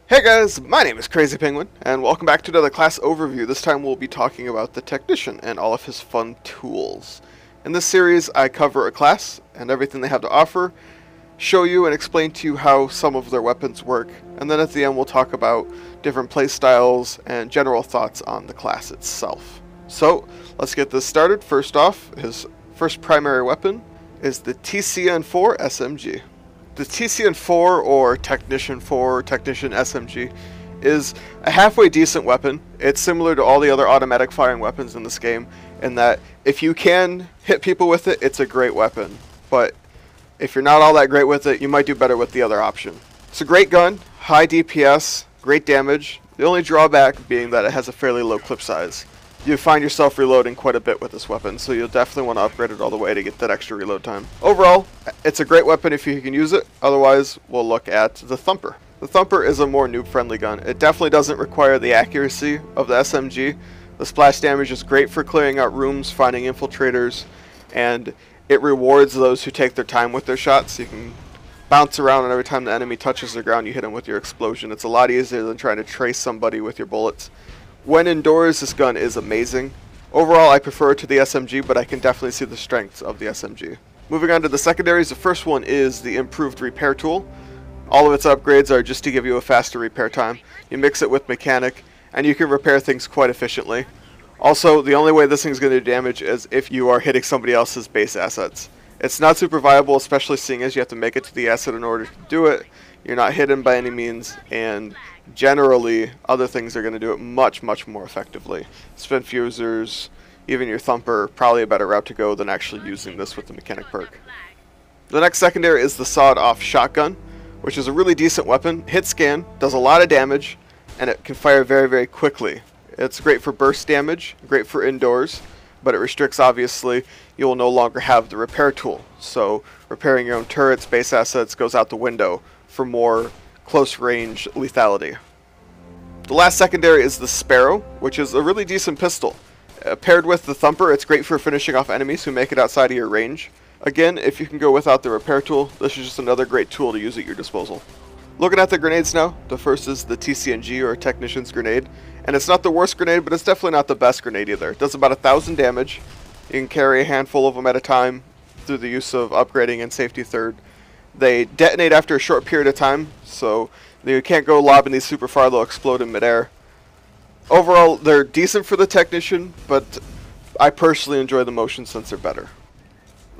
Hey guys, my name is Crazy Penguin, and welcome back to another class overview. This time we'll be talking about the Technician and all of his fun tools. In this series, I cover a class and everything they have to offer, show you and explain to you how some of their weapons work, and then at the end we'll talk about different playstyles and general thoughts on the class itself. So, let's get this started. First off, his first primary weapon is the TCN-4 SMG. The TCN-4 or Technician-4, Technician SMG, is a halfway decent weapon. It's similar to all the other automatic firing weapons in this game in that if you can hit people with it, it's a great weapon. But if you're not all that great with it, you might do better with the other option. It's a great gun, high DPS, great damage. The only drawback being that it has a fairly low clip size. You find yourself reloading quite a bit with this weapon, so you'll definitely want to upgrade it all the way to get that extra reload time. Overall, it's a great weapon if you can use it. Otherwise, we'll look at the Thumper. The Thumper is a more noob-friendly gun. It definitely doesn't require the accuracy of the SMG. The splash damage is great for clearing out rooms, finding infiltrators, and it rewards those who take their time with their shots. You can bounce around, and every time the enemy touches the ground, you hit them with your explosion. It's a lot easier than trying to trace somebody with your bullets. When indoors, this gun is amazing. Overall, I prefer it to the SMG, but I can definitely see the strengths of the SMG. Moving on to the secondaries, the first one is the improved repair tool. All of its upgrades are just to give you a faster repair time. You mix it with mechanic, and you can repair things quite efficiently. Also, the only way this thing's going to do damage is if you are hitting somebody else's base assets. It's not super viable, especially seeing as you have to make it to the asset in order to do it. You're not hidden by any means, and generally other things are going to do it much more effectively. Spin fusers, even your Thumper, probably a better route to go than actually using this with the mechanic perk. The next secondary is the sawed-off shotgun, which is a really decent weapon. Hit scan, does a lot of damage, and it can fire very quickly. It's great for burst damage, great for indoors, but it restricts, obviously. You will no longer have the repair tool, so repairing your own turrets, base assets goes out the window for more close range lethality. The last secondary is the Sparrow, which is a really decent pistol. Paired with the Thumper, it's great for finishing off enemies who make it outside of your range. Again, if you can go without the repair tool, this is just another great tool to use at your disposal. Looking at the grenades now, the first is the TCNG or Technician's Grenade, and it's not the worst grenade, but it's definitely not the best grenade either. It does about 1,000 damage. You can carry a handful of them at a time through the use of upgrading and safety third. They detonate after a short period of time, so you can't go lobbing these super far, they'll explode in midair. Overall, they're decent for the Technician, but I personally enjoy the motion sensor better.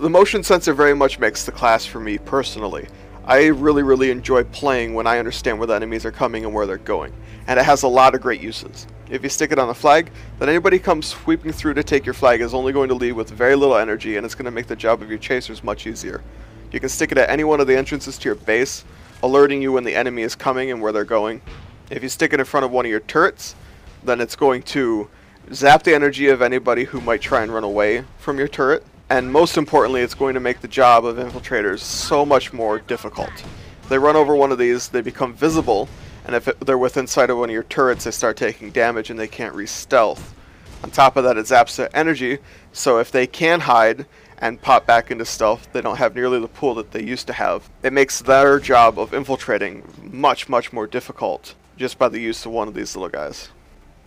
The motion sensor very much makes the class for me personally. I really enjoy playing when I understand where the enemies are coming and where they're going, and it has a lot of great uses. If you stick it on a flag, then anybody comes sweeping through to take your flag is only going to leave with very little energy, and it's going to make the job of your chasers much easier. You can stick it at any one of the entrances to your base, alerting you when the enemy is coming and where they're going. If you stick it in front of one of your turrets, then it's going to zap the energy of anybody who might try and run away from your turret. And most importantly, it's going to make the job of infiltrators so much more difficult. If they run over one of these, they become visible, and if they're within sight of one of your turrets, they start taking damage and they can't re-stealth. On top of that, it zaps their energy, so if they can hide and pop back into stealth, they don't have nearly the pool that they used to have. It makes their job of infiltrating much more difficult just by the use of one of these little guys.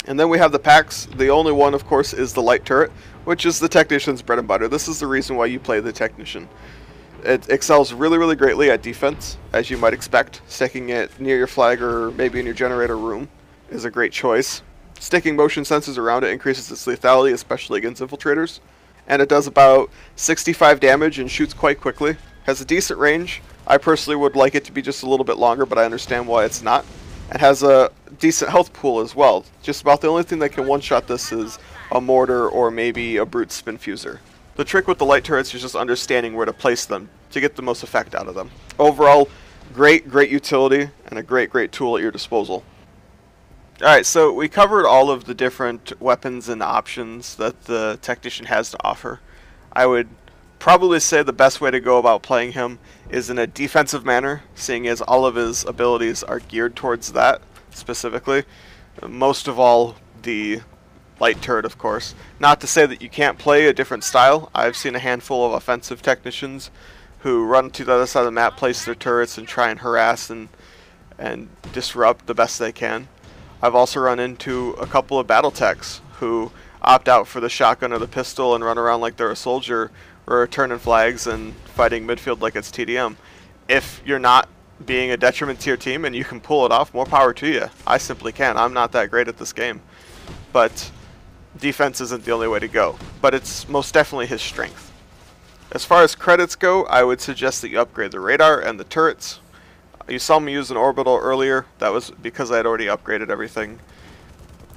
And then we have the packs. The only one, of course, is the light turret, which is the Technician's bread and butter. This is the reason why you play the Technician. It excels really greatly at defense, as you might expect. Sticking it near your flag or maybe in your generator room is a great choice. Sticking motion sensors around it increases its lethality, especially against infiltrators. And it does about 65 damage and shoots quite quickly. Has a decent range. I personally would like it to be just a little bit longer, but I understand why it's not. It has a decent health pool as well. Just about the only thing that can one-shot this is a mortar or maybe a brute spin fuser. The trick with the light turrets is just understanding where to place them to get the most effect out of them. Overall, great utility and a great tool at your disposal. Alright, so we covered all of the different weapons and options that the Technician has to offer. I would probably say the best way to go about playing him is in a defensive manner, seeing as all of his abilities are geared towards that specifically. Most of all, the light turret, of course. Not to say that you can't play a different style. I've seen a handful of offensive technicians who run to the other side of the map, place their turrets, and try and harass and and disrupt the best they can. I've also run into a couple of battle techs who opt out for the shotgun or the pistol and run around like they're a soldier, or turning flags and fighting midfield like it's TDM. If you're not being a detriment to your team and you can pull it off, more power to you. I simply can't. I'm not that great at this game. But defense isn't the only way to go. But it's most definitely his strength. As far as credits go, I would suggest that you upgrade the radar and the turrets. You saw me use an orbital earlier. That was because I had already upgraded everything.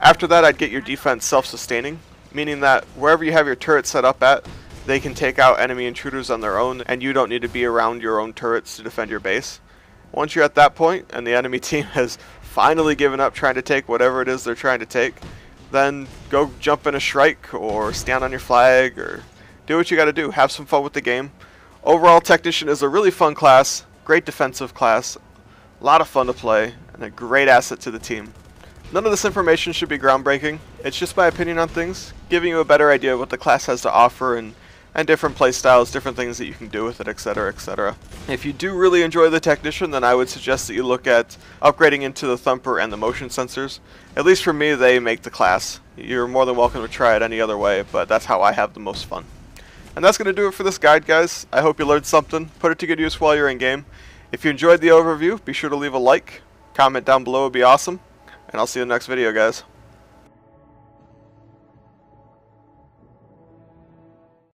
After that, I'd get your defense self-sustaining, meaning that wherever you have your turret set up at, they can take out enemy intruders on their own, and you don't need to be around your own turrets to defend your base. Once you're at that point, and the enemy team has finally given up trying to take whatever it is they're trying to take, then go jump in a Shrike, or stand on your flag, or do what you gotta do. Have some fun with the game. Overall, Technician is a really fun class, great defensive class, a lot of fun to play, and a great asset to the team. None of this information should be groundbreaking. It's just my opinion on things, giving you a better idea of what the class has to offer and different playstyles, different things that you can do with it, etc., etc. If you do really enjoy the Technician, then I would suggest that you look at upgrading into the Thumper and the motion sensors. At least for me, they make the class. You're more than welcome to try it any other way, but that's how I have the most fun. And that's going to do it for this guide, guys. I hope you learned something. Put it to good use while you're in game. If you enjoyed the overview, be sure to leave a like. Comment down below would be awesome. And I'll see you in the next video, guys.